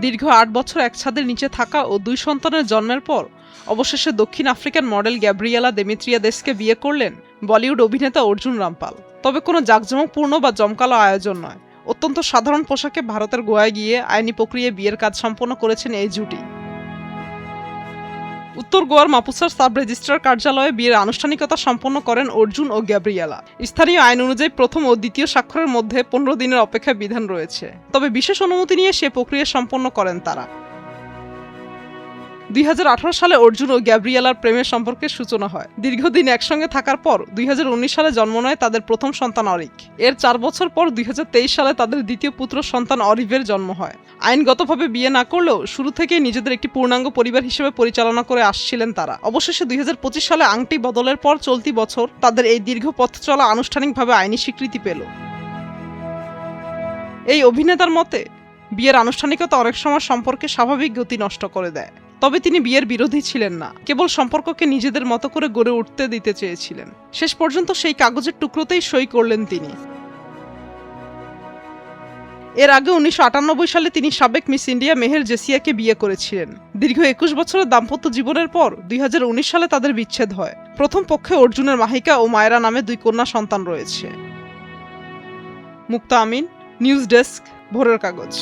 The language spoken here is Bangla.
দীর্ঘ ৮ বছর এক ছাদের নিচে থাকা ও ২ সন্তানের জন্মের পর অবশেষে দক্ষিণ আফ্রিকান মডেল গ্যাব্রিয়েলা দেমিত্রিয়াদেসকে বিয়ে করলেন বলিউড অভিনেতা অর্জুন রামপাল। তবে কোনো জাঁকজমকপূর্ণ বা জমকালো আয়োজন নয়, অত্যন্ত সাধারণ পোশাকে ভারতের গোয়ায় গিয়ে আইনি প্রক্রিয়ায় বিয়ের কাজ সম্পন্ন করেছেন এই জুটি। উত্তর গোয়ার মাপুসার সাব রেজিস্ট্রার কার্যালয়ে বিয়ের আনুষ্ঠানিকতা সম্পন্ন করেন অর্জুন ও গ্যাব্রিয়েলা। স্থানীয় আইন অনুযায়ী প্রথম ও দ্বিতীয় স্বাক্ষরের মধ্যে ১৫ দিনের অপেক্ষা বিধান রয়েছে, তবে বিশেষ অনুমতি নিয়ে সে প্রক্রিয়া সম্পন্ন করেন তারা। ২০১৮ সালে অর্জুন ও গ্যাব্রিয়েলার প্রেমের সম্পর্কের সূচনা হয়। দীর্ঘদিন একসঙ্গে থাকার পর ২০১৯ সালে জন্ম নেয় তাদের প্রথম সন্তান অরিক। এর ৪ বছর পর ২০২৩ সালে তাদের দ্বিতীয় পুত্র সন্তান অরিভের জন্ম হয়। আইনগতভাবে বিয়ে না করলেও শুরু থেকেই নিজেদের একটি পূর্ণাঙ্গ পরিবার হিসেবে পরিচালনা করে আসছিলেন তারা। অবশেষে ২০২৫ সালে আংটি বদলের পর চলতি বছর তাদের এই দীর্ঘ পথ চলা আনুষ্ঠানিকভাবে আইনি স্বীকৃতি পেল। এই অভিনেতার মতে, বিয়ের আনুষ্ঠানিকতা অনেক সময় সম্পর্কে স্বাভাবিক গতি নষ্ট করে দেয়। তবে তিনি বিয়ের বিরোধী ছিলেন না, কেবল সম্পর্ককে নিজেদের মতো করে গড়ে উঠতে দিতে চেয়েছিলেন। শেষ পর্যন্ত সেই কাগজের টুকরোতেই সই করলেন তিনি। এর আগে ১৯৯৮ সালে তিনি সাবেক মিস ইন্ডিয়া মেহের জেসিয়াকে বিয়ে করেছিলেন। দীর্ঘ ২১ বছরের দাম্পত্য জীবনের পর ২০১৯ সালে তাদের বিচ্ছেদ হয়। প্রথম পক্ষে অর্জুনের মাহিকা ও মায়রা নামে ২ কন্যা সন্তান রয়েছে। মুক্তা আমিন, নিউজ ডেস্ক, ভোরের কাগজ।